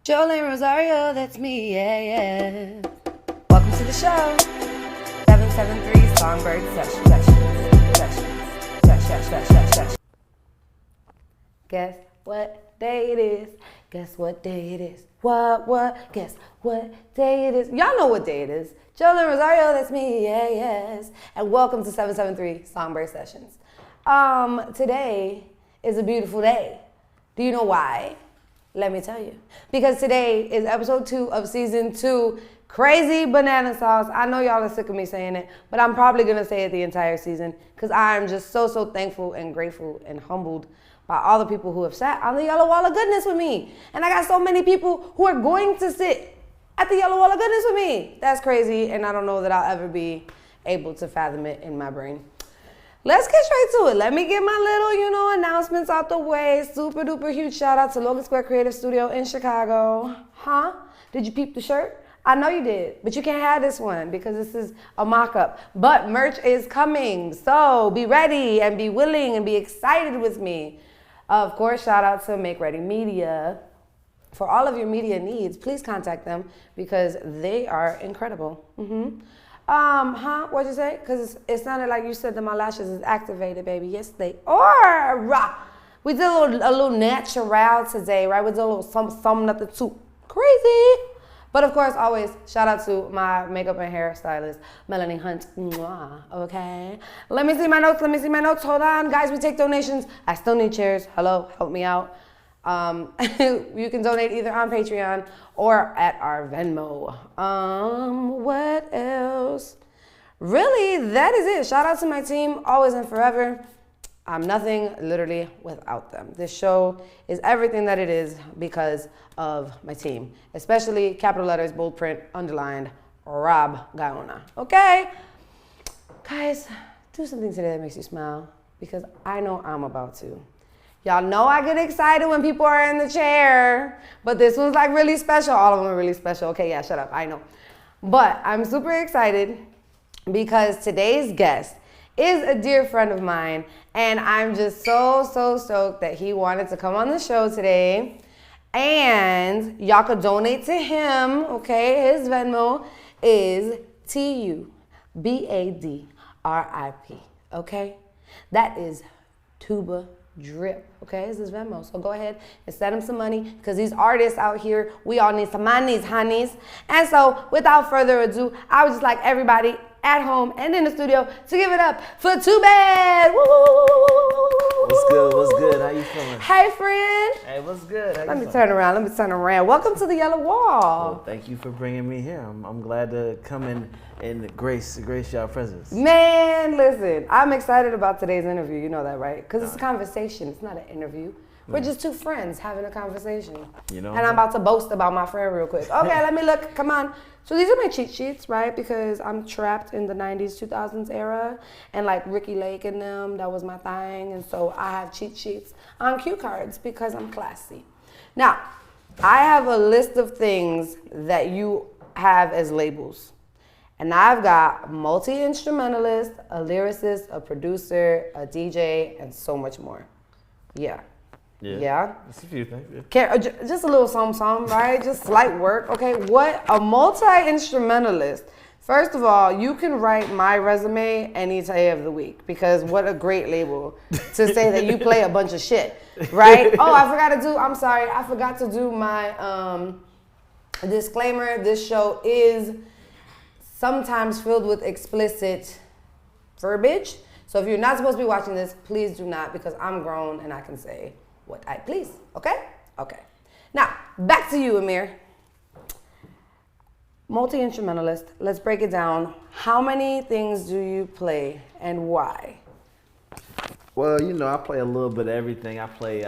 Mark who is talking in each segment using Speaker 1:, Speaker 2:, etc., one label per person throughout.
Speaker 1: JOLIN, ROSARIO, that's me, yeah. Welcome to the show. 773 Songbird Sessions. Guess what day it is? Guess what day it is? What? Guess what day it is? Y'all know what day it is. JOLIN, ROSARIO, that's me, yes. And welcome to 773 Songbird Sessions. Today is a beautiful day. Do you know why? Let me tell you. Because today is episode 2 of season 2, Crazy Banana Sauce. I know y'all are sick of me saying it, but I'm probably gonna say it the entire season because I'm just so thankful and grateful and humbled by all the people who have sat on the yellow wall of goodness with me. And I got so many people who are going to sit at the yellow wall of goodness with me. That's crazy, and I don't know that I'll ever be able to fathom it in my brain. Let's get straight to it. Let me get my little, announcements out the way. Super duper huge shout out to Logan Square Creative Studio in Chicago. Huh? Did you peep the shirt? I know you did, but you can't have this one because this is a mock-up. But merch is coming, so be ready and be willing and be excited with me. Of course, shout out to Make Ready Media. For all of your media needs, please contact them because they are incredible. What'd you say? Because it sounded like you said that my lashes is activated, baby. Yes, they are. We did a little natural today, right? We did a little something, nothing too crazy. But of course, always shout out to my makeup and hair stylist, Melanie Hunt. Mwah, okay. Let me see my notes. Hold on, guys. We take donations. I still need chairs. Hello, help me out. You can donate either on Patreon or at our Venmo. What else? Really, that is it. Shout out to my team, always and forever. I'm nothing literally without them. This show is everything that it is because of my team, especially capital letters, bold print, underlined, RAWB Gaona. Okay? Guys, do something today that makes you smile because I know I'm about to. Y'all know I get excited when people are in the chair, but this one's like really special. All of them are really special. Okay, yeah, shut up, I know. But I'm super excited because today's guest is a dear friend of mine, and I'm just so stoked that he wanted to come on the show today. And y'all could donate to him, okay? His Venmo is TUBADRIP, okay? That is TUBADRIP, okay? This is Venmo. So go ahead and send him some money because these artists out here, we all need some monies, honeys. And so without further ado, I would just like everybody at home and in the studio to give it up for TUBAD.
Speaker 2: What's good? How you feeling?
Speaker 1: Hey, friend.
Speaker 2: Hey, what's good?
Speaker 1: Let me turn around. Welcome to the Yellow Wall.
Speaker 2: Well, thank you for bringing me here. I'm glad to come in and grace y'all presence.
Speaker 1: Man, listen, I'm excited about today's interview. You know that, right? Because it's a conversation. It's not an interview. We're just two friends having a conversation. And I'm about to boast about my friend real quick. Okay, let me look. Come on. So these are my cheat sheets, right? Because I'm trapped in the 90s, 2000s era. And like Ricky Lake and them, that was my thing. And so I have cheat sheets on cue cards because I'm classy. Now, I have a list of things that you have as labels. And I've got multi-instrumentalist, a lyricist, a producer, a DJ, and so much more. Yeah.
Speaker 2: It's a few things. Yeah.
Speaker 1: Just a little something, right? Just slight work, okay? What a multi-instrumentalist. First of all, you can write my resume any day of the week because what a great label to say that you play a bunch of shit, right? Oh, I forgot to do my disclaimer. This show is sometimes filled with explicit verbiage. So if you're not supposed to be watching this, please do not because I'm grown and I can say what I please, okay? Okay. Now, back to you, Amir. Multi-instrumentalist, let's break it down. How many things do you play and why?
Speaker 2: Well, I play a little bit of everything. I play,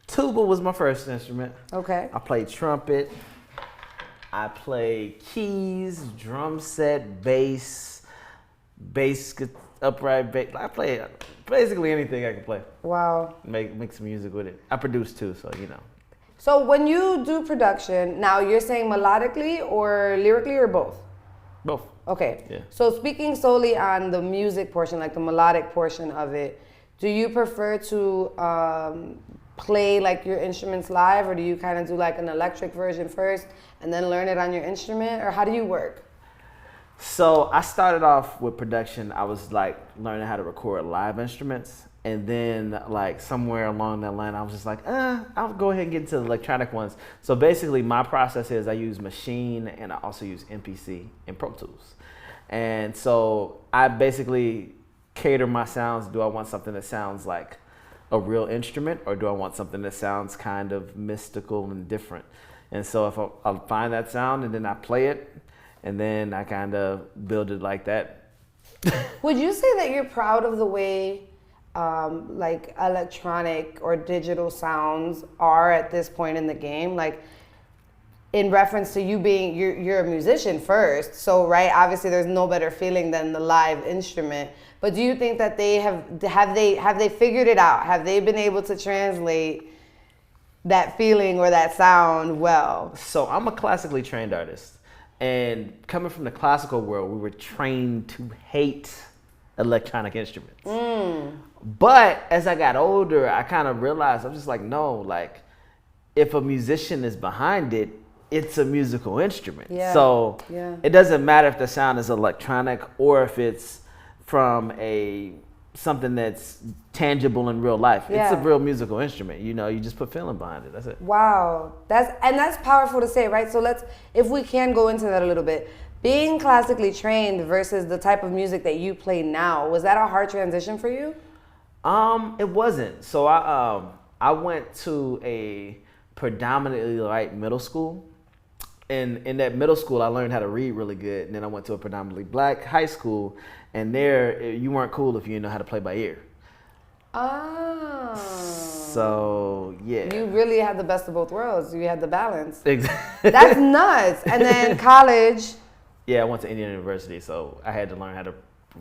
Speaker 2: tuba was my first instrument.
Speaker 1: Okay.
Speaker 2: I play trumpet. I play keys, drum set, bass, upright bass. I play basically anything I can play.
Speaker 1: Wow.
Speaker 2: Make some music with it. I produce too, so
Speaker 1: So when you do production, now you're saying melodically or lyrically or both?
Speaker 2: Both.
Speaker 1: Okay.
Speaker 2: Yeah.
Speaker 1: So speaking solely on the music portion, like the melodic portion of it, do you prefer to play like your instruments live, or do you kind of do like an electric version first and then learn it on your instrument, or how do you work?
Speaker 2: So I started off with production. I was like learning how to record live instruments. And then like somewhere along that line, I was just like, I'll go ahead and get into the electronic ones. So basically my process is I use Machine and I also use MPC and Pro Tools. And so I basically cater my sounds. Do I want something that sounds like a real instrument, or do I want something that sounds kind of mystical and different? And so if I'll find that sound and then I play it, and then I kind of build it like that.
Speaker 1: Would you say that you're proud of the way like electronic or digital sounds are at this point in the game? Like in reference to you being, you're a musician first, so right, obviously there's no better feeling than the live instrument. But do you think that they have they figured it out? Have they been able to translate that feeling or that sound well?
Speaker 2: So I'm a classically trained artist, and coming from the classical world, we were trained to hate electronic instruments. But as I got older, I kind of realized, I'm just like, no, like if a musician is behind it, it's a musical instrument.
Speaker 1: Yeah.
Speaker 2: So
Speaker 1: yeah.
Speaker 2: It doesn't matter if the sound is electronic or if it's from something that's tangible in real life.
Speaker 1: Yeah.
Speaker 2: It's a real musical instrument. You know, you just put feeling behind it. That's it.
Speaker 1: Wow. That's powerful to say, right? So if we can go into that a little bit. Being classically trained versus the type of music that you play now, was that a hard transition for you?
Speaker 2: It wasn't. So I went to a predominantly white middle school. And in that middle school, I learned how to read really good. And then I went to a predominantly black high school. And there, you weren't cool if you didn't know how to play by ear.
Speaker 1: Oh.
Speaker 2: So, yeah.
Speaker 1: You really had the best of both worlds. You had the balance.
Speaker 2: Exactly.
Speaker 1: That's nuts. And then college.
Speaker 2: Yeah, I went to Indiana University, so I had to learn how to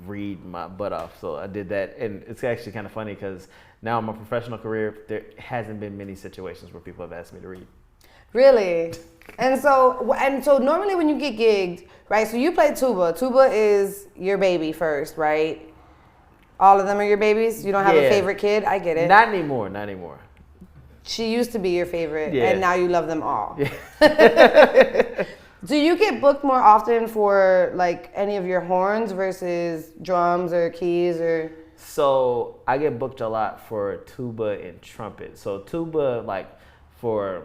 Speaker 2: read my butt off. So I did that. And it's actually kind of funny because now in my professional career, there hasn't been many situations where people have asked me to read.
Speaker 1: Really? And so normally when you get gigged, right, so you play tuba. Tuba is your baby first, right? All of them are your babies? You don't have a favorite kid? I get it.
Speaker 2: Not anymore.
Speaker 1: She used to be your favorite,
Speaker 2: yeah.
Speaker 1: And now you love them all. Yeah. Do you get booked more often for like any of your horns versus drums or keys or?
Speaker 2: So I get booked a lot for tuba and trumpet. So tuba, like for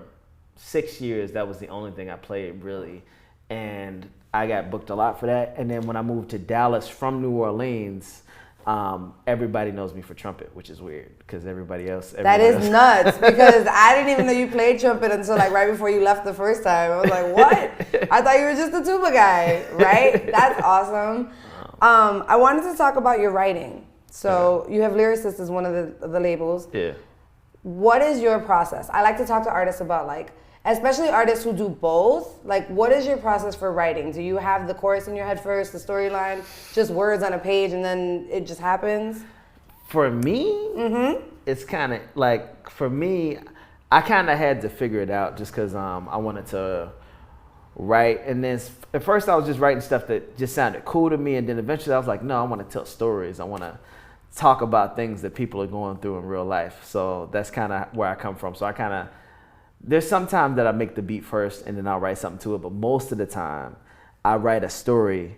Speaker 2: 6 years, that was the only thing I played really. And I got booked a lot for that. And then when I moved to Dallas from New Orleans, everybody knows me for trumpet, which is weird because everybody else.
Speaker 1: That is nuts because I didn't even know you played trumpet until like right before you left the first time. I was like, what? I thought you were just a tuba guy, right? That's awesome. I wanted to talk about your writing. So you have Lyricist as one of the labels.
Speaker 2: Yeah.
Speaker 1: What is your process? I like to talk to artists about like, especially artists who do both, like what is your process for writing? Do you have the chorus in your head first, the storyline, just words on a page and then it just happens?
Speaker 2: For me, it's kind of like, for me, I kind of had to figure it out just because I wanted to write. And then at first I was just writing stuff that just sounded cool to me. And then eventually I was like, no, I want to tell stories. I want to talk about things that people are going through in real life. So that's kind of where I come from. So I kind of, there's some time that I make the beat first and then I'll write something to it, but most of the time I write a story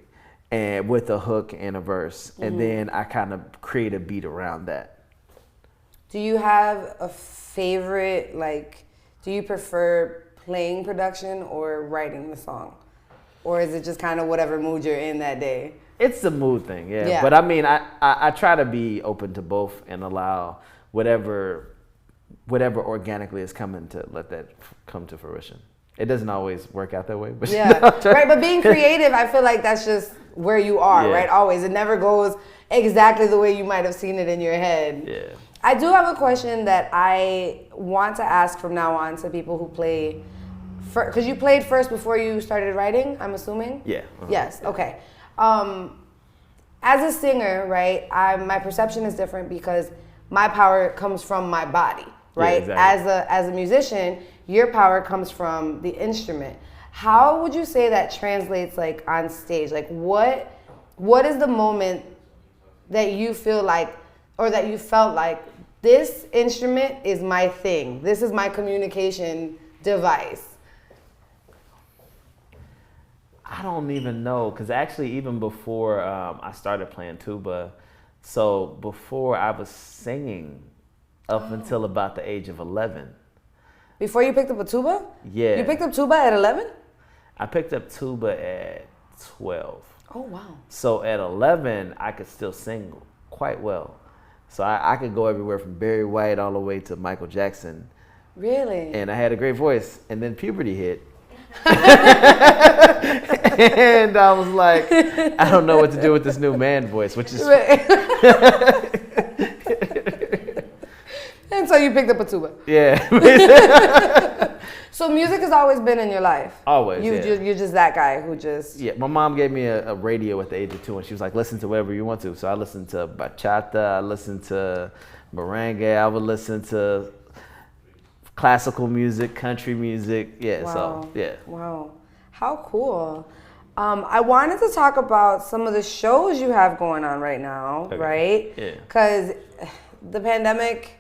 Speaker 2: and with a hook and a verse, and then I kind of create a beat around that.
Speaker 1: Do you have a favorite, like, do you prefer playing production or writing the song? Or is it just kind of whatever mood you're in that day?
Speaker 2: It's the mood thing, yeah. But I mean, I try to be open to both and allow whatever organically is coming to let that come to fruition. It doesn't always work out that way, but
Speaker 1: yeah, right. But being creative, I feel like that's just where you are, right? Always, it never goes exactly the way you might have seen it in your head.
Speaker 2: Yeah.
Speaker 1: I do have a question that I want to ask from now on to people who play, because you played first before you started writing, I'm assuming.
Speaker 2: Yeah.
Speaker 1: Yes. Okay. As a singer, right? My perception is different because my power comes from my body. Right?
Speaker 2: Yeah, exactly.
Speaker 1: As a musician, your power comes from the instrument. How would you say that translates like on stage? Like what is the moment that you feel like, or that you felt like this instrument is my thing. This is my communication device?
Speaker 2: I don't even know, because actually even before I started playing tuba, so before I was singing up until about the age of 11.
Speaker 1: Before you picked up a tuba?
Speaker 2: Yeah.
Speaker 1: You picked up tuba at 11?
Speaker 2: I picked up tuba at 12.
Speaker 1: Oh, wow.
Speaker 2: So at 11, I could still sing quite well. So I could go everywhere from Barry White all the way to Michael Jackson.
Speaker 1: Really?
Speaker 2: And I had a great voice. And then puberty hit. And I was like, I don't know what to do with this new man voice, which is...
Speaker 1: And so you picked up a tuba.
Speaker 2: Yeah.
Speaker 1: So music has always been in your life.
Speaker 2: Always,
Speaker 1: You're just that guy who just...
Speaker 2: Yeah, my mom gave me a radio at the age of 2, and she was like, listen to whatever you want to. So I listened to bachata, I listened to merengue, I would listen to classical music, country music. Yeah,
Speaker 1: Wow.
Speaker 2: so, yeah.
Speaker 1: Wow. How cool. I wanted to talk about some of the shows you have going on right now,
Speaker 2: Okay.
Speaker 1: right?
Speaker 2: Yeah.
Speaker 1: Because the pandemic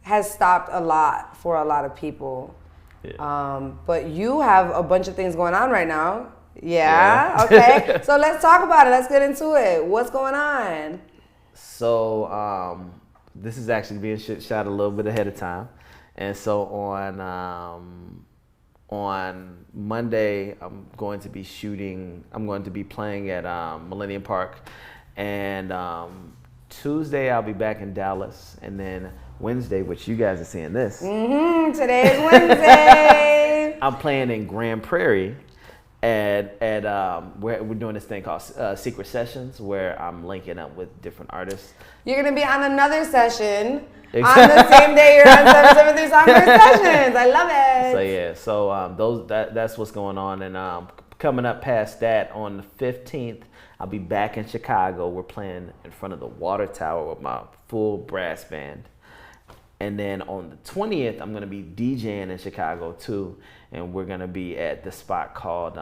Speaker 1: has stopped a lot for a lot of people.
Speaker 2: Yeah.
Speaker 1: But you have a bunch of things going on right now. Yeah? Okay. So let's talk about it. Let's get into it. What's going on?
Speaker 2: So this is actually being shot a little bit ahead of time. And so on Monday, I'm going to be playing at Millennium Park. And Tuesday, I'll be back in Dallas. And then Wednesday, which you guys are seeing this.
Speaker 1: Today is Wednesday.
Speaker 2: I'm playing in Grand Prairie at we're doing this thing called Secret Sessions, where I'm linking up with different artists.
Speaker 1: You're going to be on another session on the same day you're on 773 Songbird Sessions. I love it.
Speaker 2: So yeah, so that's what's going on. And coming up past that, on the 15th, I'll be back in Chicago. We're playing in front of the Water Tower with my full brass band. And then on the 20th, I'm going to be DJing in Chicago too. And we're going to be at the spot called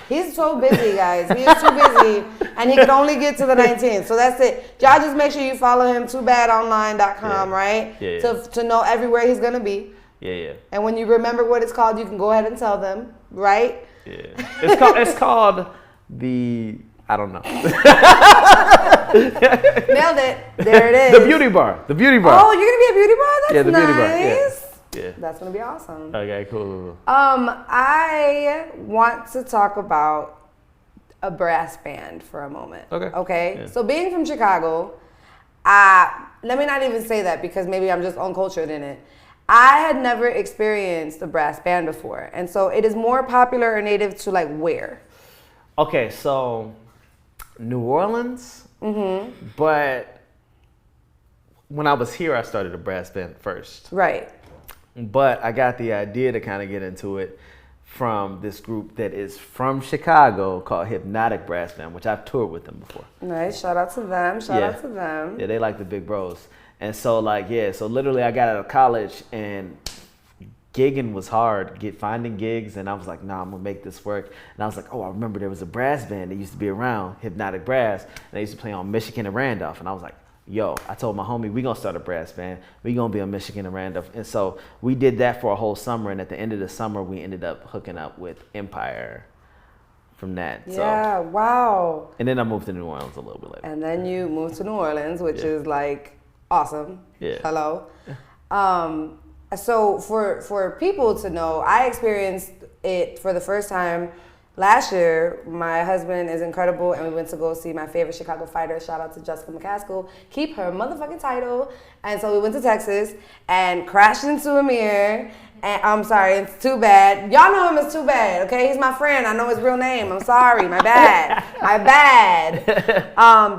Speaker 1: He's so busy, guys. He is too busy, and he could only get to the 19th. So that's it. Y'all just make sure you follow him, TUBADonline.com, right?
Speaker 2: Yeah.
Speaker 1: To know everywhere he's going to be.
Speaker 2: Yeah.
Speaker 1: And when you remember what it's called, you can go ahead and tell them, right?
Speaker 2: Yeah. It's called the... I don't know.
Speaker 1: Nailed it. There it is.
Speaker 2: The Beauty Bar. The Beauty Bar.
Speaker 1: Oh, you're going to be a beauty bar? That's
Speaker 2: Yeah, the Beauty Bar.
Speaker 1: nice.
Speaker 2: Yeah.
Speaker 1: That's going to be awesome.
Speaker 2: Okay, cool.
Speaker 1: I want to talk about a brass band for a moment. Okay?
Speaker 2: Yeah.
Speaker 1: So being from Chicago, let me not even say that because maybe I'm just uncultured in it. I had never experienced a brass band before. And so it is more popular or native to like where?
Speaker 2: Okay, so New Orleans, but when I was here, I started a brass band first.
Speaker 1: Right.
Speaker 2: But I got the idea to kind of get into it from this group that is from Chicago called Hypnotic Brass Band, which I've toured with them before.
Speaker 1: Nice. Shout out to them. Shout out to them.
Speaker 2: Yeah, they like the big bros. And so so literally I got out of college and gigging was hard, finding gigs, and I was like, nah, I'm gonna make this work. And I was like, oh, I remember there was a brass band that used to be around, Hypnotic Brass, and they used to play on Michigan and Randolph. And I was like, yo, I told my homie, we gonna start a brass band. We gonna be on Michigan and Randolph. And so we did that for a whole summer, and at the end of the summer, we ended up hooking up with Empire from that.
Speaker 1: Yeah, wow.
Speaker 2: And then I moved to New Orleans a little bit later.
Speaker 1: And then you moved to New Orleans, which is like awesome.
Speaker 2: Yeah.
Speaker 1: Hello. So for people to know, I experienced it for the first time last year. My husband is incredible, and we went to go see my favorite Chicago fighter. Shout out to Jessica McCaskill. Keep her motherfucking title. And so we went to Texas and crashed into a mirror. And I'm sorry, it's TUBAD. Y'all know him as TUBAD, okay? He's my friend. I know his real name. I'm sorry. My bad. My bad.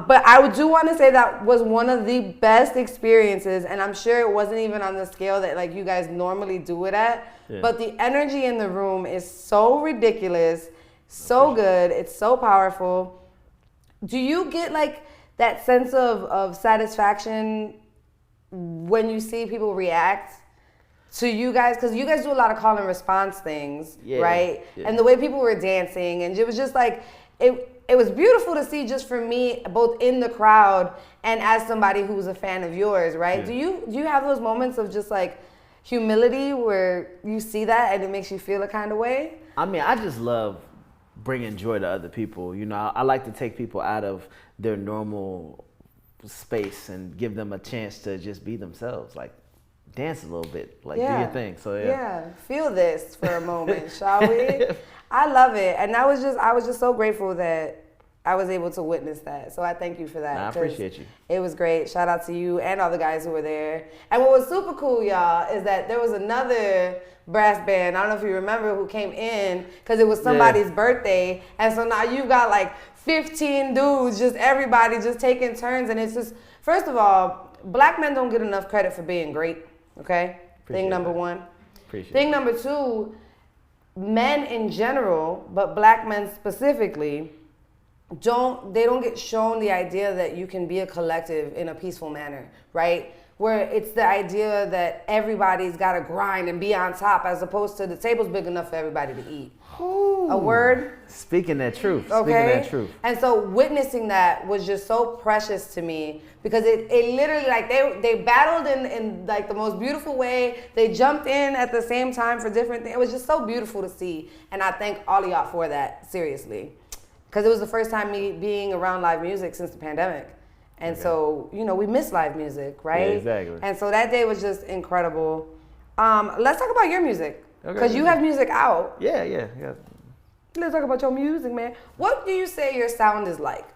Speaker 1: But I do want to say that was one of the best experiences, and I'm sure it wasn't even on the scale that like you guys normally do it at. Yeah. But the energy in the room is so ridiculous, so good. It's so powerful. Do you get like that sense of satisfaction when you see people react to you guys? Because you guys do a lot of call and response things, right? Yeah. And the way people were dancing, and it was just like, it was beautiful to see, just for me, both in the crowd and as somebody who's a fan of yours, right?
Speaker 2: Yeah.
Speaker 1: Do you have those moments of just like humility where you see that and it makes you feel a kind of way?
Speaker 2: I mean, I just love bringing joy to other people. You know, I like to take people out of their normal space and give them a chance to just be themselves, like dance a little bit, like do your thing. So
Speaker 1: yeah, feel this for a moment, shall we? I love it, and I was just so grateful that I was able to witness that. So I thank you for that.
Speaker 2: I appreciate you.
Speaker 1: It was great. Shout out to you and all the guys who were there. And what was super cool, y'all, is that there was another brass band, I don't know if you remember, who came in because it was somebody's birthday, and so now you've got like 15 dudes, just everybody just taking turns, and it's just, first of all, black men don't get enough credit for being great, okay? Thing number one. Thing number two, men in general, but black men specifically, don't get shown the idea that you can be a collective in a peaceful manner, right? Where it's the idea that everybody's got to grind and be on top, as opposed to the table's big enough for everybody to eat. Ooh. A word?
Speaker 2: Speaking that truth.
Speaker 1: Okay?
Speaker 2: Speaking that truth.
Speaker 1: And so witnessing that was just so precious to me, because it literally, like, they battled in like the most beautiful way. They jumped in at the same time for different things. It was just so beautiful to see. And I thank all of y'all for that, seriously. Because it was the first time me being around live music since the pandemic. And so, you know, we miss live music, right?
Speaker 2: Yeah, exactly.
Speaker 1: And so that day was just incredible. Let's talk about your music. Because you have music out.
Speaker 2: Yeah.
Speaker 1: Let's talk about your music, man. What do you say your sound is like?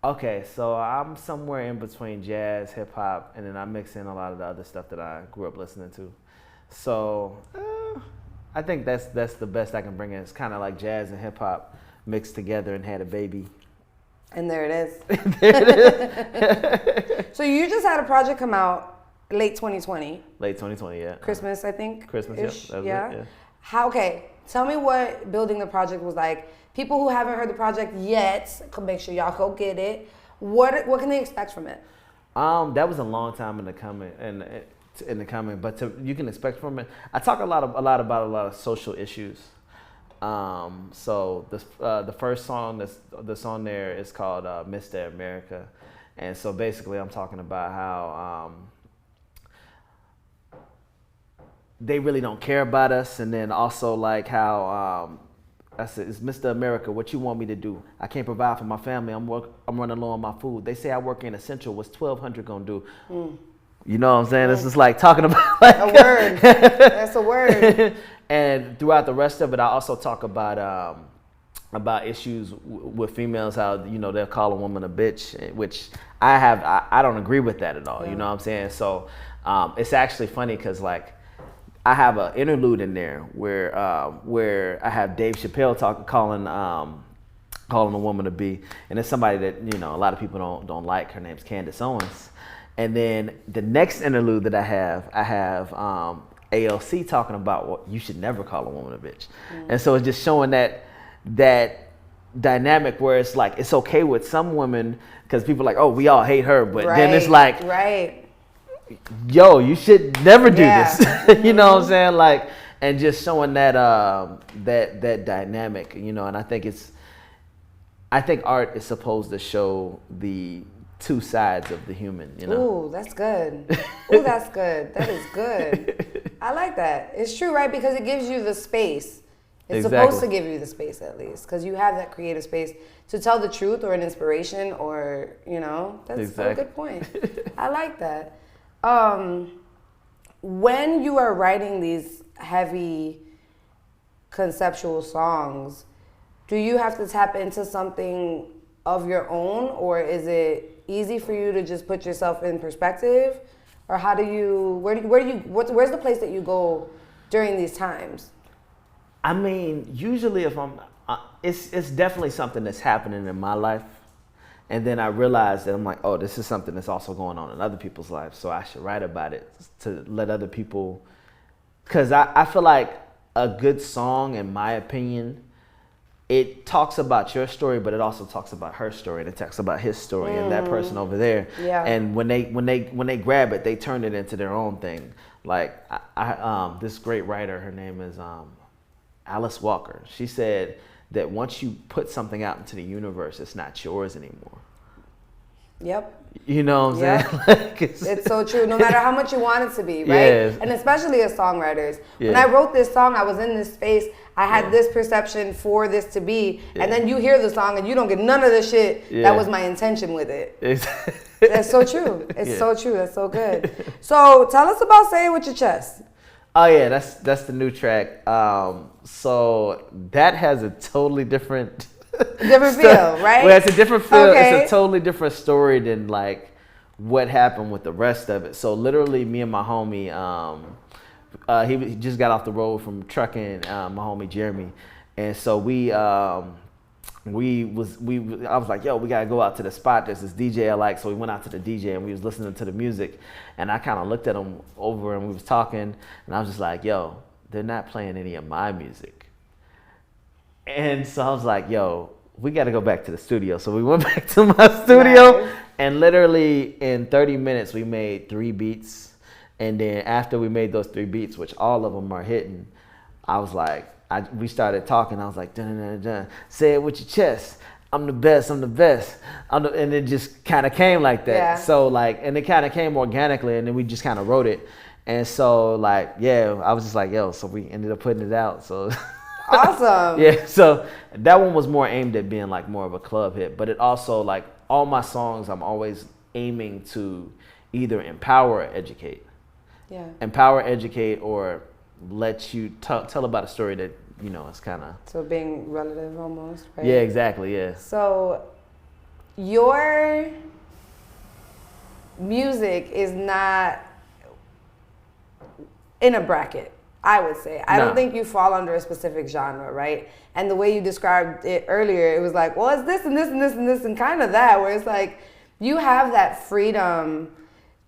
Speaker 2: Okay, so I'm somewhere in between jazz, hip hop, and then I mix in a lot of the other stuff that I grew up listening to. So I think that's the best I can bring in. It's kind of like jazz and hip hop mixed together and had a baby.
Speaker 1: And there it is. There it is. So you just had a project come out late 2020.
Speaker 2: Late 2020, yeah.
Speaker 1: Christmas, I think.
Speaker 2: Christmas, yep. That was
Speaker 1: yeah.
Speaker 2: It, yeah.
Speaker 1: How? Okay. Tell me what building the project was like. People who haven't heard the project yet, make sure y'all go get it. What can they expect from it?
Speaker 2: That was a long time in the coming, but you can expect from it. I talk a lot about a lot of social issues. So the first song that's on there is called Mr. America, and so basically I'm talking about how they really don't care about us, and then also like how I said, it's Mr. America, what you want me to do? I can't provide for my family. I'm running low on my food. They say I work in essential. What's 1,200 gonna do? You know what I'm saying? It's just like talking about like
Speaker 1: a word. That's a word.
Speaker 2: And throughout the rest of it, I also talk about issues with females, how they'll call a woman a bitch, which I don't agree with that at all. Yeah. You know what I'm saying? So it's actually funny because like I have an interlude in there where I have Dave Chappelle calling a woman a B, and it's somebody that a lot of people don't like. Her name's Candace Owens. And then the next interlude that I have ALC talking about, well, you should never call a woman a bitch. And so it's just showing that dynamic where it's like it's okay with some women because people are like, oh, we all hate her, but then it's like, yo, you should never do this. You know what I'm saying? Like, and just showing that that dynamic, and I think art is supposed to show the two sides of the human,
Speaker 1: Ooh, that's good. Ooh, that's good. That is good. I like that. It's true, right? Because it gives you the space. It's supposed to give you the space, at least, because you have that creative space to tell the truth or an inspiration or, that's a good point. I like that. When you are writing these heavy conceptual songs, do you have to tap into something of your own, or is it easy for you to just put yourself in perspective, or where's the place that you go during these times?
Speaker 2: I mean, usually if it's definitely something that's happening in my life, and then I realize that I'm like, oh, this is something that's also going on in other people's lives, so I should write about it to let other people, because I feel like a good song, in my opinion, it talks about your story, but it also talks about her story, and it talks about his story and that person over there. Yeah. And when they grab it, they turn it into their own thing. Like I this great writer, her name is Alice Walker. She said that once you put something out into the universe, it's not yours anymore.
Speaker 1: Yep.
Speaker 2: You know what I'm saying? Like,
Speaker 1: it's so true. No matter how much you want it to be, right?
Speaker 2: Yes.
Speaker 1: And especially as songwriters. When I wrote this song, I was in this space. I had this perception for this to be. And then you hear the song and you don't get none of the shit that was my intention with it. That's so true. It's so true. That's so good. So tell us about Say It With Your Chest.
Speaker 2: Oh yeah, that's the new track. So that has a totally different
Speaker 1: feel, right?
Speaker 2: Well, it's a different feel.
Speaker 1: Okay.
Speaker 2: It's a totally different story than like what happened with the rest of it. So literally, me and my homie, he just got off the road from trucking. My homie Jeremy, and so I was like, yo, we gotta go out to the spot. There's this DJ I like. So we went out to the DJ and we was listening to the music. And I kind of looked at him over and we was talking. And I was just like, yo, they're not playing any of my music. And so I was like, yo, we got to go back to the studio. So we went back to my studio. Nice. And literally in 30 minutes, we made 3 beats. And then after we made those 3 beats, which all of them are hitting, I was like, we started talking. I was like, dun, dun, dun, dun. Say it with your chest. I'm the best. I'm the best. And it just kind of came like that. Yeah. So like, and it kind of came organically, and then we just kind of wrote it. And so like, yeah, I was just like, yo. So we ended up putting it out. So
Speaker 1: awesome.
Speaker 2: Yeah. So that one was more aimed at being like more of a club hit, but it also like all my songs, I'm always aiming to either empower or educate.
Speaker 1: Yeah.
Speaker 2: Empower, educate, or let you tell about a story that, you know, it's kind of...
Speaker 1: So being relative almost, right?
Speaker 2: Yeah, exactly, yeah.
Speaker 1: So your music is not in a bracket, I would say. I don't think you fall under a specific genre, right? And the way you described it earlier, it was like, well, it's this and this and this and this and kind of that, where it's like you have that freedom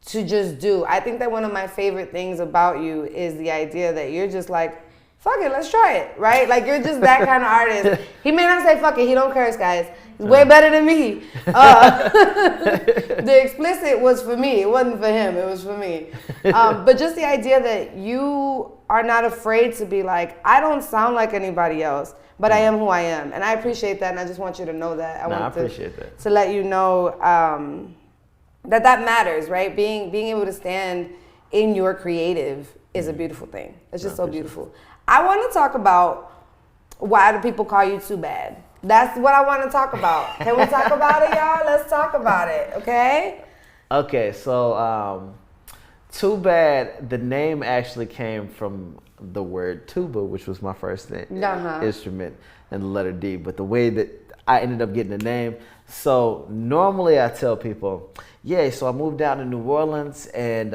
Speaker 1: to just do. I think that one of my favorite things about you is the idea that you're just like, fuck it, let's try it, right? Like you're just that kind of artist. He may not say fuck it, he don't curse, guys. He's way better than me. The explicit was for me, it wasn't for him, it was for me. But just the idea that you are not afraid to be like, I don't sound like anybody else, but I am who I am. And I appreciate that, and I just want you to know that.
Speaker 2: I appreciate that.
Speaker 1: To let you know that matters, right? Being able to stand in your creative is a beautiful thing. It's just so beautiful. I want to talk about why do people call you TUBAD? That's what I want to talk about. Can we talk about it, y'all? Let's talk about it, okay?
Speaker 2: Okay, so TUBAD, the name actually came from the word tuba, which was my first instrument, and the letter D. But the way that I ended up getting the name, so normally I tell people, yeah, so I moved down to New Orleans, and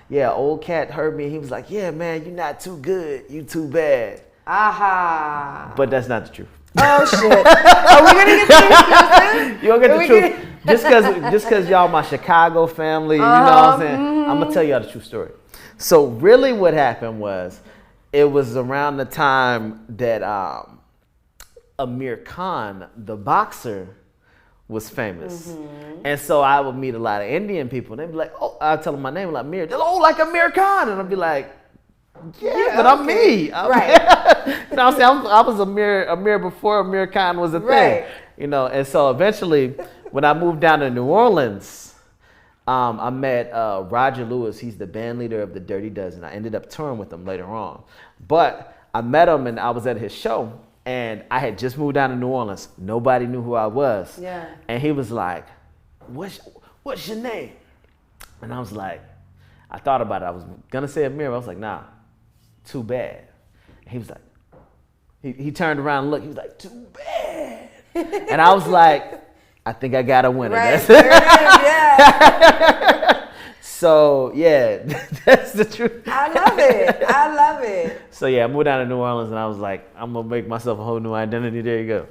Speaker 2: yeah, old cat heard me. He was like, yeah, man, you're not too good. You too bad.
Speaker 1: Aha.
Speaker 2: But that's not the truth.
Speaker 1: Oh, shit. Are we going to get the truth?
Speaker 2: You don't get the truth. Just because y'all my Chicago family, you know what I'm saying? I'm going to tell y'all the true story. So really what happened was, it was around the time that Amir Khan, the boxer, was famous. And so I would meet a lot of Indian people, and they'd be like, oh, I'd tell them my name, like Amir. They're like, oh, like Amir Khan. And I'd be like, yeah, but I'm me.
Speaker 1: Right.
Speaker 2: You know what I'm saying? I was Amir before Amir Khan was a thing. You know, and so eventually, when I moved down to New Orleans, I met Roger Lewis. He's the band leader of the Dirty Dozen. I ended up touring with him later on. But I met him, and I was at his show. And I had just moved down to New Orleans. Nobody knew who I was.
Speaker 1: Yeah.
Speaker 2: And he was like, what's your name? And I was like, I thought about it. I was going to say Amir. I was like, nah, TUBAD. And he was like, he turned around and looked. He was like, TUBAD. And I was like, I think I got a winner.
Speaker 1: Right. There it is, yeah.
Speaker 2: So, yeah, that's the truth.
Speaker 1: I love it. I love it.
Speaker 2: So, yeah, I moved down to New Orleans, and I was like, I'm going to make myself a whole new identity. There you go.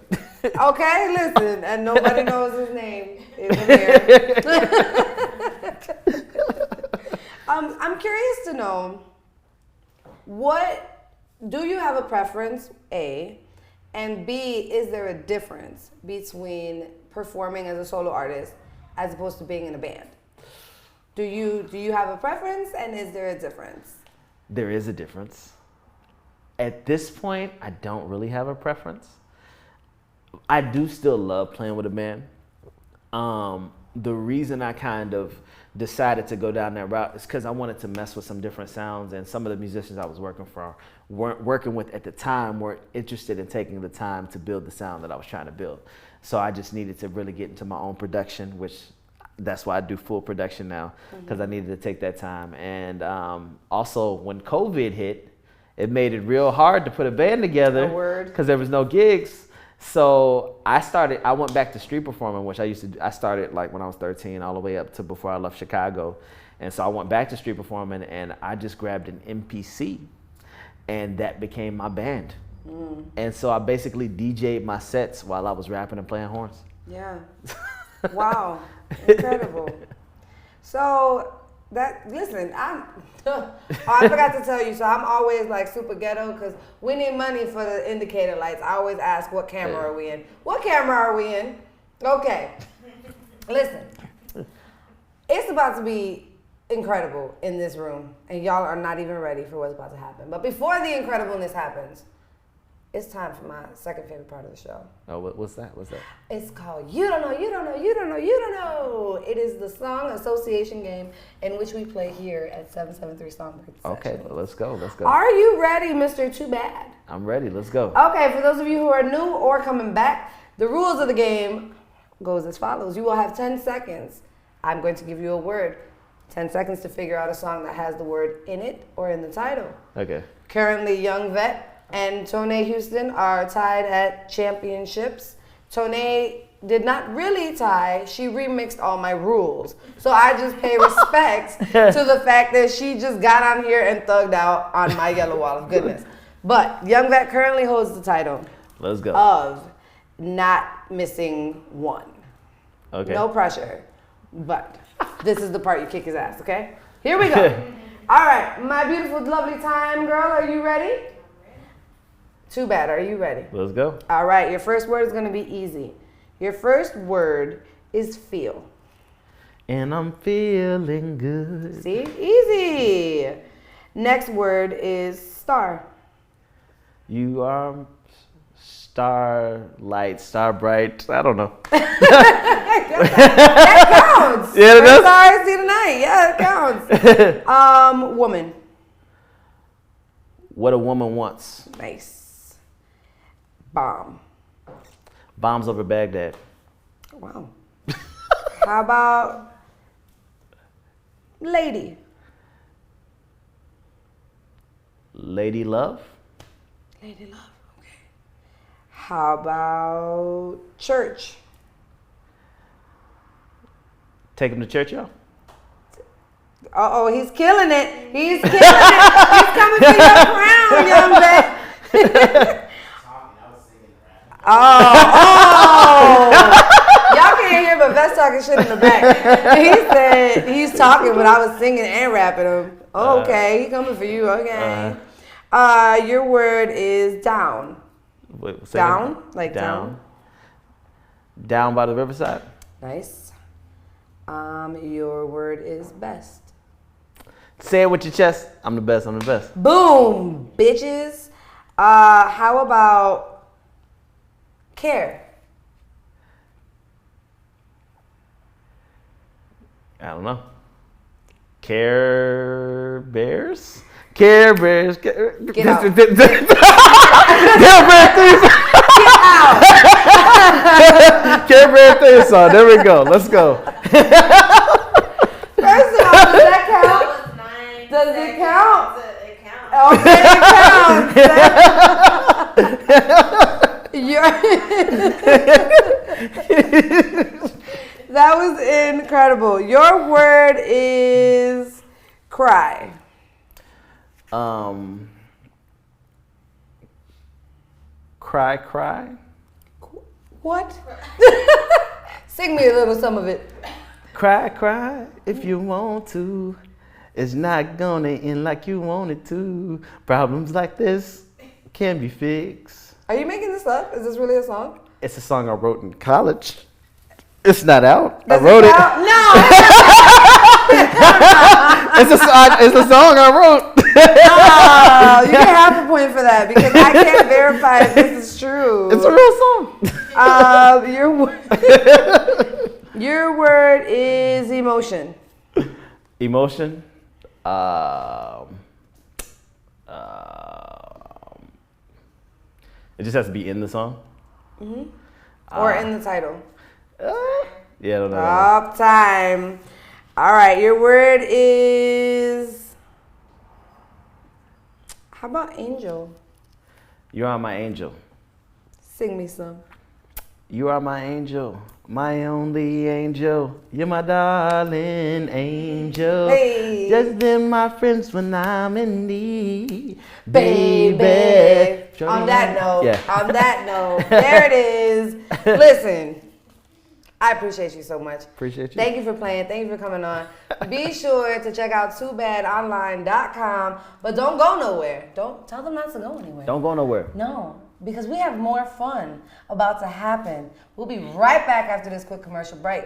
Speaker 1: Okay, listen, and nobody knows his name. It's Amir. I'm curious to know, do you have a preference, A, and B, is there a difference between performing as a solo artist as opposed to being in a band? Do you have a preference, and is there a difference?
Speaker 2: There is a difference. At this point, I don't really have a preference. I do still love playing with a band. The reason I kind of decided to go down that route is because I wanted to mess with some different sounds, and some of the musicians I was working with at the time weren't interested in taking the time to build the sound that I was trying to build. So I just needed to really get into my own production, which that's why I do full production now, because I needed to take that time. And also when COVID hit, it made it real hard to put a band together because there was no gigs. So I went back to street performing, which I started like when I was 13 all the way up to before I left Chicago. And so I went back to street performing, and I just grabbed an MPC, and that became my band. And so I basically DJ'd my sets while I was rapping and playing horns.
Speaker 1: Yeah. Wow. Incredible. So listen, I forgot to tell you, so I'm always like super ghetto because we need money for the indicator lights. I always ask, what camera are we in? What camera are we in? Okay. Listen, it's about to be incredible in this room, and y'all are not even ready for what's about to happen. But before the incredibleness happens, it's time for my second favorite part of the show.
Speaker 2: Oh, what's that? What's that?
Speaker 1: It's called You Don't Know, You Don't Know, You Don't Know, You Don't Know. It is the song association game in which we play here at 773 Songbird.
Speaker 2: Okay, well, let's go. Let's go.
Speaker 1: Are you ready, Mr. TUBAD?
Speaker 2: I'm ready. Let's go.
Speaker 1: Okay, for those of you who are new or coming back, the rules of the game goes as follows. You will have 10 seconds. I'm going to give you a word. 10 seconds to figure out a song that has the word in it or in the title.
Speaker 2: Okay.
Speaker 1: Currently, Young Vet and Tone Houston are tied at championships. Tone did not really tie. She remixed all my rules. So I just pay respect to the fact that she just got on here and thugged out on my yellow wall of goodness. But Young Vet currently holds the title.
Speaker 2: Let's go.
Speaker 1: Of not missing one.
Speaker 2: Okay.
Speaker 1: No pressure. But this is the part you kick his ass, okay? Here we go. All right, my beautiful, lovely time girl, are you ready? TUBAD, are you ready?
Speaker 2: Let's go.
Speaker 1: All right, your first word is going to be easy. Your first word is feel.
Speaker 2: And I'm feeling good.
Speaker 1: See? Easy. Next word is star.
Speaker 2: You are starlight, star bright. I don't know.
Speaker 1: That counts.
Speaker 2: Yeah, it does.
Speaker 1: Stars see the night. Yeah, it counts. Woman.
Speaker 2: What a woman wants.
Speaker 1: Nice. Bomb.
Speaker 2: Bombs over Baghdad.
Speaker 1: Wow. How about lady?
Speaker 2: Lady love.
Speaker 1: Lady love. Okay. How about church?
Speaker 2: Take him to church, y'all.
Speaker 1: Uh-oh, he's killing it. He's killing it. He's coming for your crown, young man. Oh. Y'all can't hear, but Vest talking shit in the back. He said he's talking, but I was singing and rapping him. Okay, he coming for you. Okay. Your word is down.
Speaker 2: Wait,
Speaker 1: down? Like down?
Speaker 2: Down by the riverside.
Speaker 1: Nice. Your word is best.
Speaker 2: Say it with your chest. I'm the best. I'm the best.
Speaker 1: Boom, bitches. How about care?
Speaker 2: I don't know. Care Bears? Care Bears.
Speaker 1: Get out.
Speaker 2: Care Bears theme song.
Speaker 1: Get out.
Speaker 2: Care Bears theme song. There we go. Let's go.
Speaker 1: First of all, does that count?
Speaker 3: That was 9
Speaker 1: Does it
Speaker 3: seconds.
Speaker 1: count?
Speaker 3: It counts.
Speaker 1: Okay, it counts. That was incredible. Your word is cry.
Speaker 2: Cry.
Speaker 1: What? Sing me a little some of it.
Speaker 2: Cry if you want to. It's not gonna end like you want it to. Problems like this can be fixed.
Speaker 1: Are you making this up? Is this really a song?
Speaker 2: It's a song I wrote in college. It's not out.
Speaker 1: Does
Speaker 2: I wrote it.
Speaker 1: No.
Speaker 2: It's a song I wrote.
Speaker 1: You get half a point for that because I can't verify if this is true.
Speaker 2: It's a real song.
Speaker 1: Your word is emotion.
Speaker 2: Emotion. It just has to be in the song.
Speaker 1: Or in the title.
Speaker 2: Yeah, I don't know.
Speaker 1: Stop time. All right, your word is. How about angel?
Speaker 2: You are my angel.
Speaker 1: Sing me some.
Speaker 2: You are my angel, my only angel. You're my darling angel.
Speaker 1: Hey.
Speaker 2: Just been my friends when I'm in need,
Speaker 1: Baby.
Speaker 2: Jolin.
Speaker 1: On that note,
Speaker 2: Yeah.
Speaker 1: on that note, there it is. Listen, I appreciate you so much.
Speaker 2: Appreciate you.
Speaker 1: Thank you for playing. Thank you for coming on. Be sure to check out TUBADonline.com, but don't go nowhere. Don't tell them not to go anywhere.
Speaker 2: Don't go nowhere.
Speaker 1: No, because we have more fun about to happen. We'll be right back after this quick commercial break.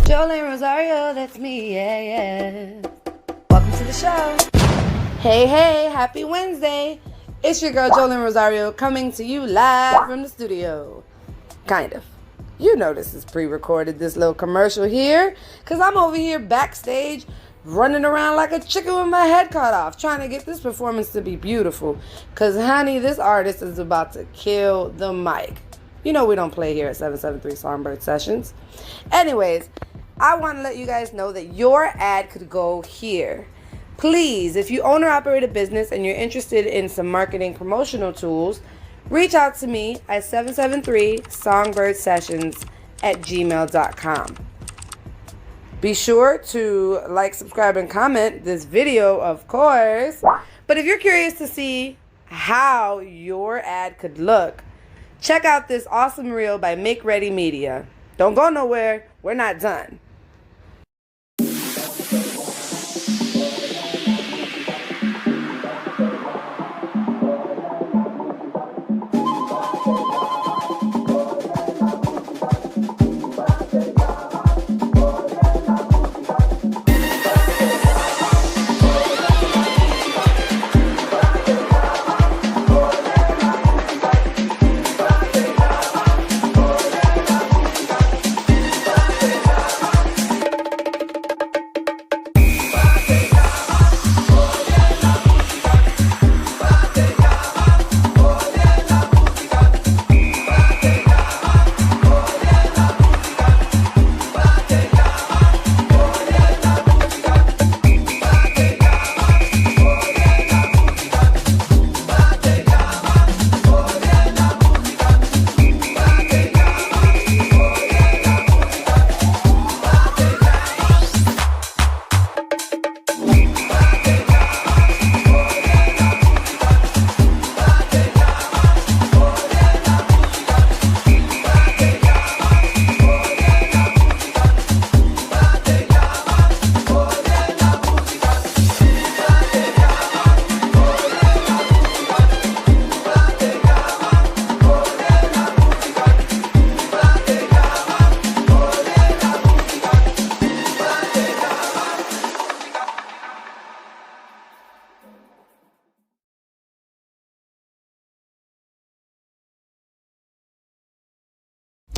Speaker 1: JOLIN Rosario, that's me, yeah. Welcome to the show. Hey, happy Wednesday. It's your girl JOLIN Rosario coming to you live from the studio. Kind of. You know this is pre-recorded, this little commercial here, because I'm over here backstage running around like a chicken with my head cut off, trying to get this performance to be beautiful. Because, honey, this artist is about to kill the mic. You know we don't play here at 773 Songbird Sessions. Anyways, I want to let you guys know that your ad could go here. Please, if you own or operate a business and you're interested in some marketing promotional tools, reach out to me at 773songbirdsessions@gmail.com. Be sure to like, subscribe, and comment this video, of course. But if you're curious to see how your ad could look, check out this awesome reel by Make Ready Media. Don't go nowhere. We're not done.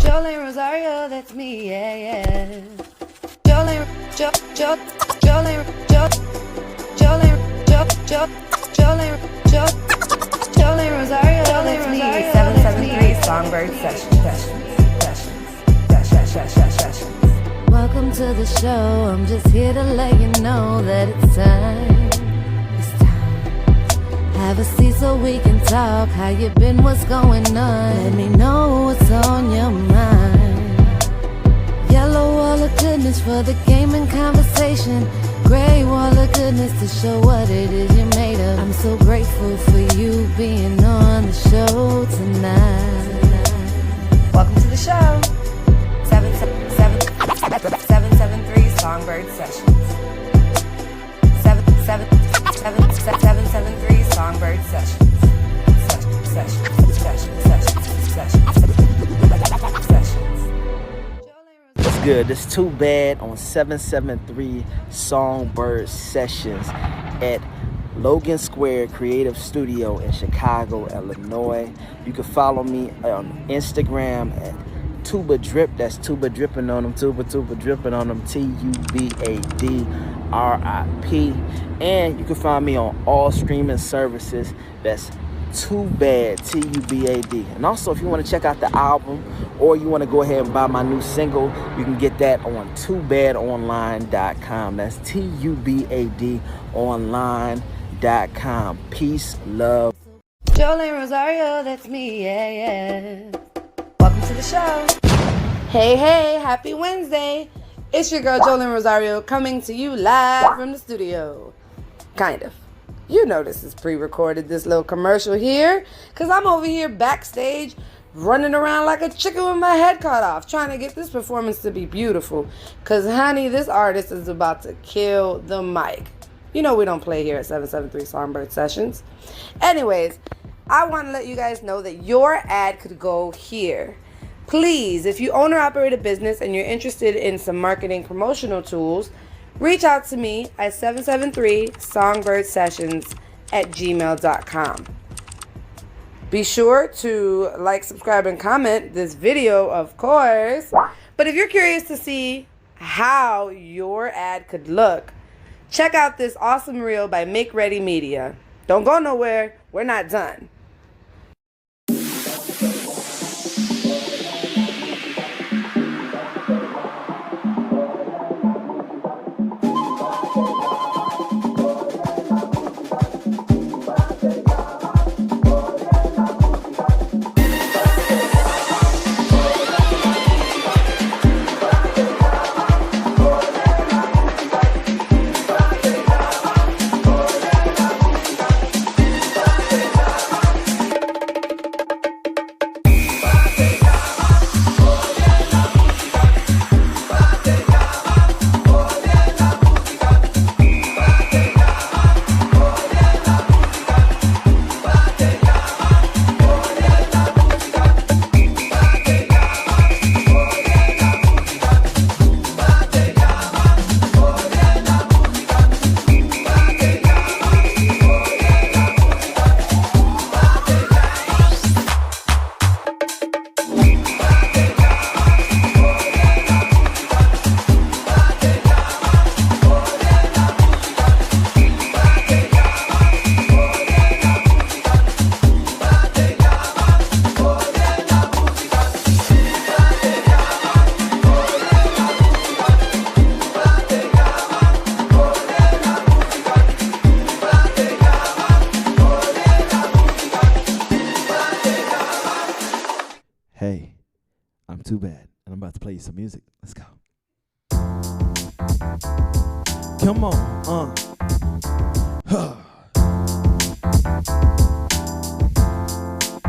Speaker 1: JOLIN Rosario, that's me, yeah. JOLIN Rosario, that's me. 773 Songbird Sessions. Welcome to the show. I'm just here to let you know that it's time. Have a seat so we can talk. How you been? What's going on? Let me know what's on your mind. Yellow wall of goodness for the game and conversation. Gray wall of goodness to show what it is you're made of. I'm so grateful for you being on the show tonight. Welcome to the show. 773 Songbird Sessions. 773 Songbird Sessions.
Speaker 2: What's good? This TUBAD on 773 Songbird Sessions at Logan Square Creative Studio in Chicago, Illinois. You can follow me on Instagram at TUBADRIP. That's Tuba dripping on them, Tuba dripping on them, TUBADRIP. And you can find me on all streaming services. That's TUBAD, TUBAD. And also, if you want to check out the album or you want to go ahead and buy my new single, you can get that on TUBADonline.com. That's TUBAD online.com. Peace, love.
Speaker 1: JOLIN Rosario, that's me, yeah. Welcome to the show. Hey, happy Wednesday. It's your girl JOLIN Rosario coming to you live from the studio. Kind of. You know this is pre-recorded, this little commercial here, because I'm over here backstage running around like a chicken with my head cut off, trying to get this performance to be beautiful. Because, honey, this artist is about to kill the mic. You know we don't play here at 773 Songbird Sessions. Anyways, I want to let you guys know that your ad could go here. Please, if you own or operate a business and you're interested in some marketing promotional tools, reach out to me at 773songbirdsessions@gmail.com. Be sure to like, subscribe, and comment this video, of course. But if you're curious to see how your ad could look, check out this awesome reel by Make Ready Media. Don't go nowhere. We're not done.
Speaker 2: Hey, I'm TUBAD, and I'm about to play you some music. Let's go. Come on,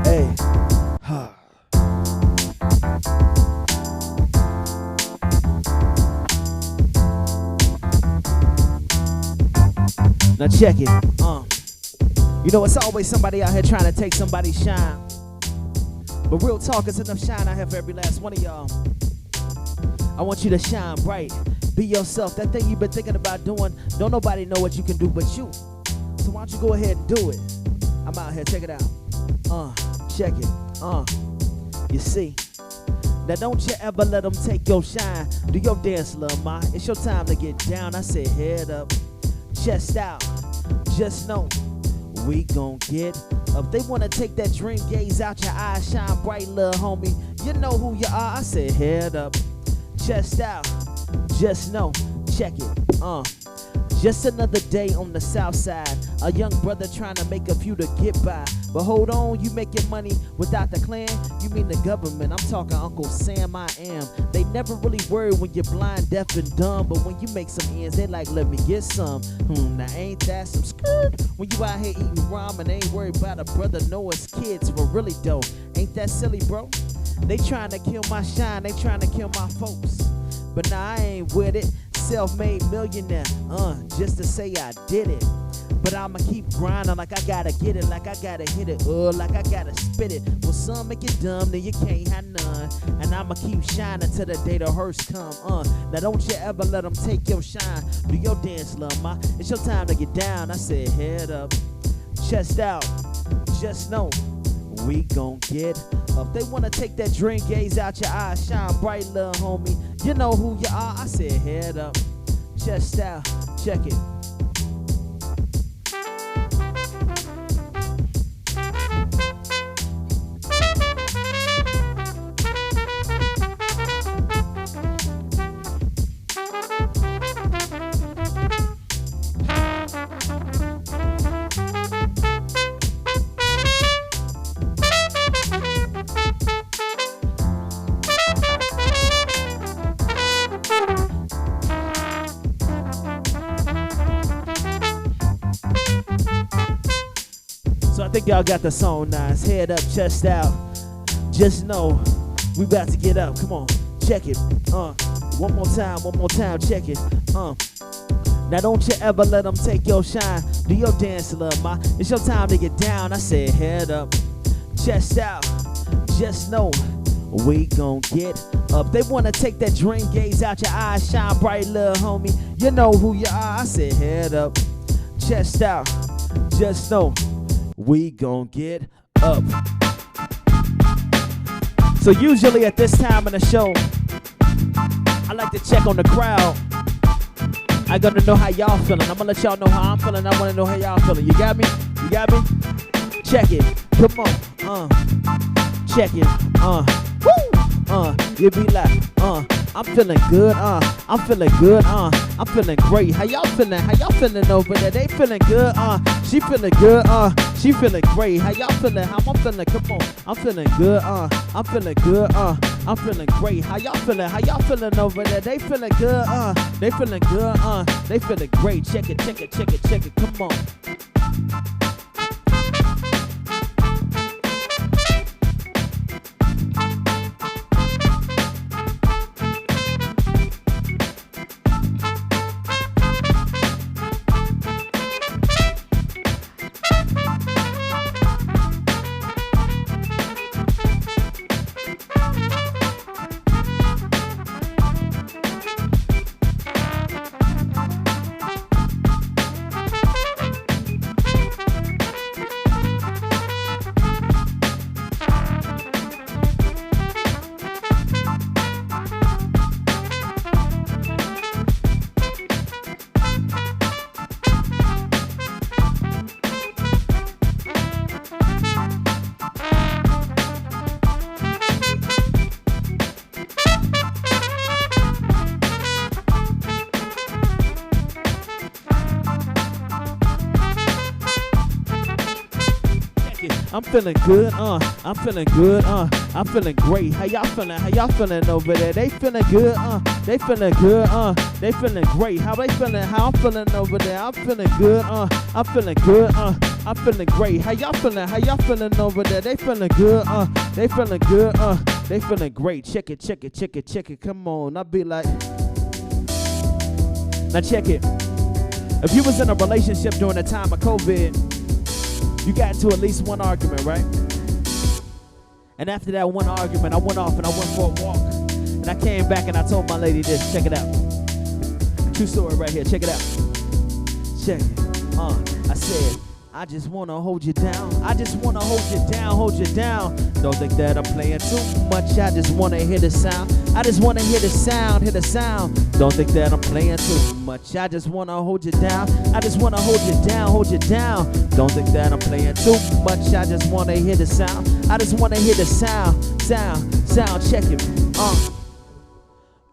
Speaker 2: Hey, Now check it, You know, it's always somebody out here trying to take somebody's shine. But real talk, is enough shine out here for every last one of y'all. I want you to shine bright. Be yourself. That thing you've been thinking about doing, don't nobody know what you can do but you. So why don't you go ahead and do it? I'm out here, check it out. Check it. You see. Now don't you ever let them take your shine. Do your dance, lil' ma. It's your time to get down. I said head up, chest out. Just know we gon' get up. They wanna take that dream gaze out your eyes, shine bright, little homie. You know who you are. I said head up, chest out. Just know, check it. Just another day on the south side. A young brother trying to make a few to get by. But hold on, you making money without the clan? You mean the government? I'm talking Uncle Sam, I am. They never really worry when you're blind, deaf, and dumb. But when you make some ends, they like, let me get some. Now ain't that some skirt? When you out here eating ramen, ain't worried about a brother Noah's kids. For really though, ain't that silly, bro? They trying to kill my shine, they trying to kill my folks. But nah, I ain't with it. Self-made millionaire, just to say I did it.
Speaker 3: But I'ma keep grinding like I gotta get it, like I gotta hit it, like I gotta spit it. Well, some make it dumb, then you can't have none. And I'ma keep shining till the day the hearse come, Now don't you ever let them take your shine. Do your dance, love, ma. It's your time to get down. I said head up, chest out, just know we gon' get up. They wanna take that dream gaze out your eyes, shine bright, little homie. You know who you are. I said head up, chest out, check it. I think y'all got the song nice. Head up, chest out. Just know we about to get up. Come on, check it. One more time, check it. Now don't you ever let them take your shine. Do your dance, love, ma. It's your time to get down. I said head up, chest out. Just know we gon' get up. They wanna take that dream gaze out your eyes, shine bright, little homie. You know who you are. I said head up, chest out. Just know we gon' get up. So usually at this time in the show, I like to check on the crowd. I gotta know how y'all feeling. I'm gonna let y'all know how I'm feeling. I wanna know how y'all feeling. You got me? You got me? Check it. Come on. Check it. Woo. You be like, I'm feeling good. I'm feeling good. I'm feeling great. How y'all feeling? How y'all feeling over there? They feeling good. She feeling good. She feeling great. How y'all feeling? How I'm feeling? Come on. I'm feeling good. I'm feeling good. I'm feeling great. How y'all feeling? How y'all feeling over there? They feeling good. They feeling good. They feeling great. Check it. Check it. Check it. Check it. Come on. I'm feeling good, I'm feeling good, I'm feeling great. How y'all feeling? How y'all feeling over there? They feeling good, they feeling good, they feeling great. How they feeling? How I'm feeling over there? I'm feeling good, I'm feeling good, I'm feeling great. How y'all feeling? How y'all feeling over there? They feeling good, they feeling good, they feeling great. Check it, check it, check it, check it. Come on, I be like, now check it. If you was in a relationship during the time of COVID, you got into at least one argument, right? And after that one argument, I went off and I went for a walk. And I came back and I told my lady this. Check it out. True story right here. Check it out. Check it. I said, I just want to hold you down. I just want to hold you down, hold you down. Don't think that I'm playing too much. I just want to hear the sound. I just want to hear the sound, hear the sound. Don't think that I'm playing too much. I just want to hold you down. I just want to hold you down, hold you down. Don't think that I'm playing too much. I just want to hear the sound. I just want to hear the sound, sound, check it.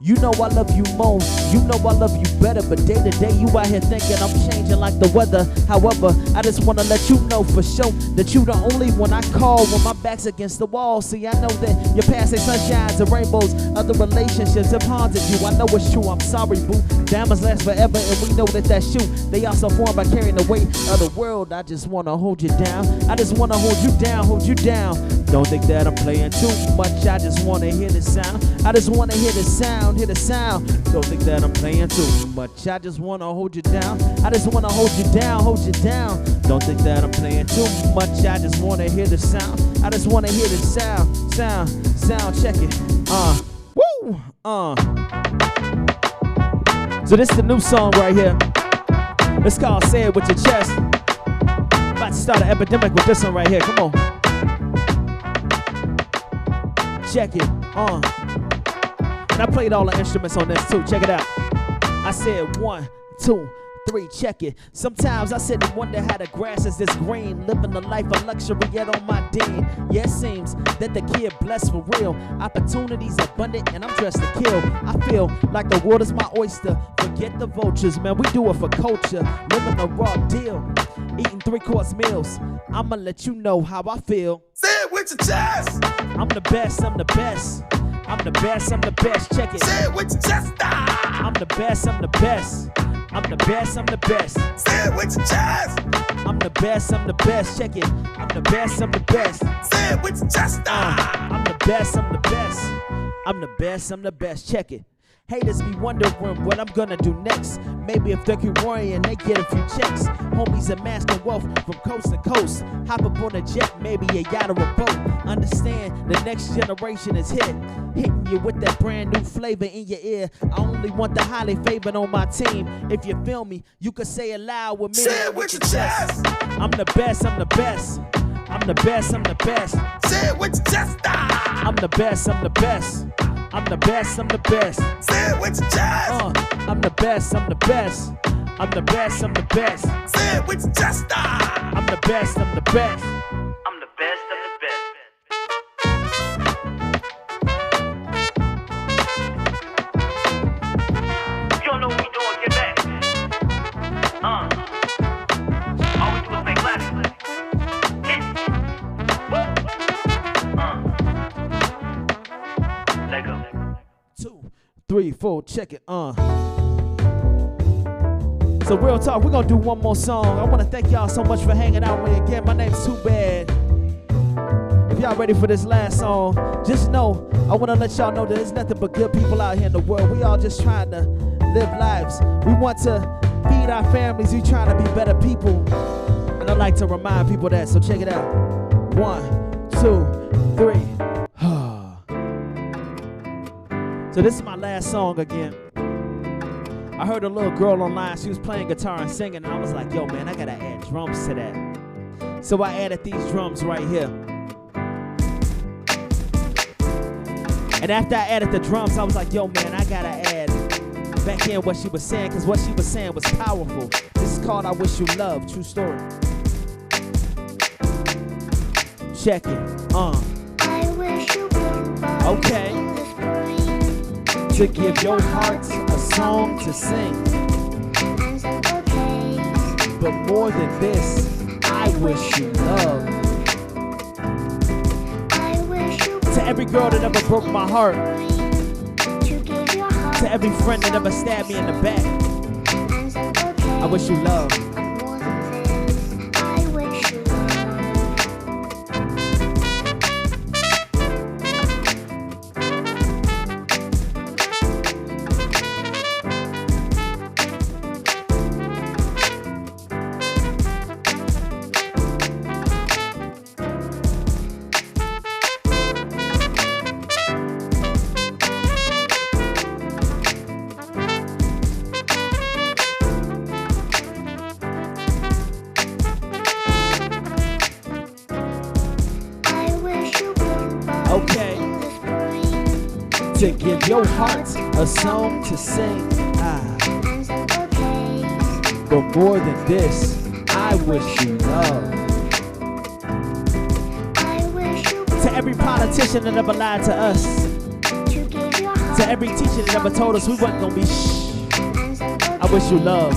Speaker 3: You know I love you most, you know I love you better, but day to day you out here thinking I'm changing like the weather. However, I just wanna let you know for sure that you the only one I call when my back's against the wall. See, I know that your past ain't sunshines and rainbows, other relationships have haunted you. I know it's true, I'm sorry, boo. Diamonds last forever and we know that that's true. They also form by carrying the weight of the world. I just wanna hold you down. I just wanna hold you down, hold you down. Don't think that I'm playing too much, I just wanna hear the sound. I just wanna hear the sound, hear the sound. Don't think that I'm playing too much, I just wanna hold you down. I just wanna hold you down, hold you down. Don't think that I'm playing too much, I just wanna hear the sound. I just wanna hear the sound, sound, check it. Woo, So this is the new song right here. It's called Say It With Your Chest. About to start an epidemic with this one right here, come on. Check it, And I played all the instruments on this too, check it out. I said 1, 2, 3, check it. Sometimes I sit and wonder how the grass is this green. Living the life of luxury yet on my dean. Yeah, it seems that the kid blessed for real. Opportunities abundant and I'm dressed to kill. I feel like the world is my oyster. Forget the vultures, man, we do it for culture. Living a raw deal, eating 3-course meals. I'ma let you know how I feel.
Speaker 4: Say it with your chest.
Speaker 3: I'm the best, I'm the best. I'm the best, I'm the best, check it.
Speaker 4: Say it with your chest.
Speaker 3: I'm the best, I'm the best. I'm the best, I'm the best.
Speaker 4: Say it with your chest.
Speaker 3: I'm the best, I'm the best, check it. I'm the best, I'm the best.
Speaker 4: Say it with your chest.
Speaker 3: I'm the best, I'm the best. I'm the best, I'm the best, check it. Haters be wondering what I'm gonna do next. Maybe if they keep worrying, they get a few checks. Homies amassing wealth from coast to coast. Hop up on a jet, maybe a yacht or a boat. Understand the next generation is hitting you with that brand new flavor in your ear. I only want the highly favored on my team. If you feel me, you can say it loud with me.
Speaker 4: Say it with your chest.
Speaker 3: I'm the best, I'm the best. I'm the best, I'm the best.
Speaker 4: Say it with your chest.
Speaker 3: I'm the best, I'm the best. I'm the best, I'm the best.
Speaker 4: Say it with your chest.
Speaker 3: I'm the best, I'm the best. I'm the best, I'm the best.
Speaker 4: Say it with your chest.
Speaker 3: I'm the best, I'm the best.
Speaker 5: I'm the best of the best. You don't know what we doing, get back. All we do is make classics. Lego.
Speaker 3: 2, 3, 4, check it, So real talk, we're gonna do one more song. I wanna thank y'all so much for hanging out with me again. My name's TUBAD. If y'all ready for this last song, just know, I wanna let y'all know that there's nothing but good people out here in the world. We all just trying to live lives. We want to feed our families. We trying to be better people. And I like to remind people that, so check it out. 1, 2, 3. So this is my last song again. I heard a little girl online, she was playing guitar and singing, and I was like, yo man, I gotta add drums to that. So I added these drums right here. And after I added the drums, I was like, yo man, I gotta add back in what she was saying, because what she was saying was powerful. This is called I Wish You Love, true story. Check it,
Speaker 6: I wish you would
Speaker 3: okay. To give your heart a song to sing. But more than this, I wish you love. To every girl that ever broke my heart. To every friend that ever stabbed me in the back. I wish you love. To give your heart a song to sing. But more than this, I wish you love. To every politician that ever lied to us. To every teacher that ever told us we wasn't gonna be shh. I wish you love.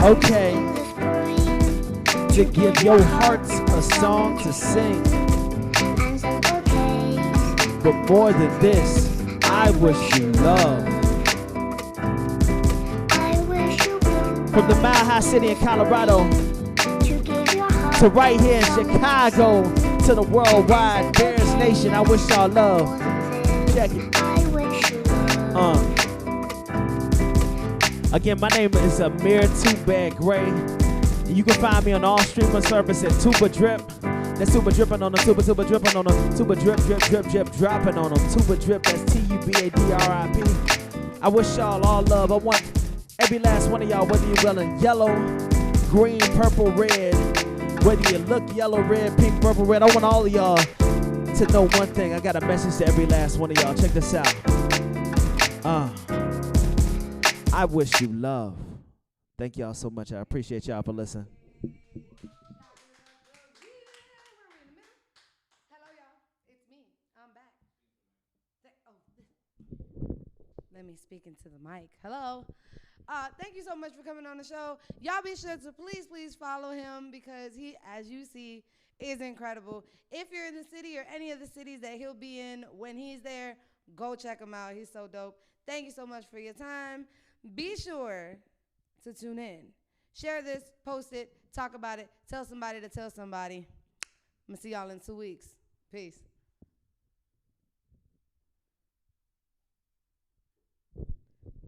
Speaker 3: Okay. To give your hearts a song to sing. But more than this, I wish you love. From the Mile High City in Colorado to right here in Chicago to the worldwide Bears Nation, I wish y'all love. Check it. Again, my name is Amir TUBAD Gray. And you can find me on all streaming services at TUBADRIP. That's tuba dripping on them, tuba dripping on them, tuba drip, dropping on them, tuba drip, that's TUBADRIP. I wish y'all all love. I want every last one of y'all, whether you're wearing yellow, green, purple, red, whether you look yellow, red, pink, purple, red, I want all of y'all to know one thing. I got a message to every last one of y'all. Check this out. I wish you love. Thank y'all so much. I appreciate y'all for listening.
Speaker 1: Let me speak into the mic. Hello. Thank you so much for coming on the show. Y'all be sure to please follow him because he, as you see, is incredible. If you're in the city or any of the cities that he'll be in when he's there, go check him out. He's so dope. Thank you so much for your time. Be sure to tune in. Share this, post it, talk about it, tell somebody to tell somebody. I'm going to see y'all in 2 weeks. Peace.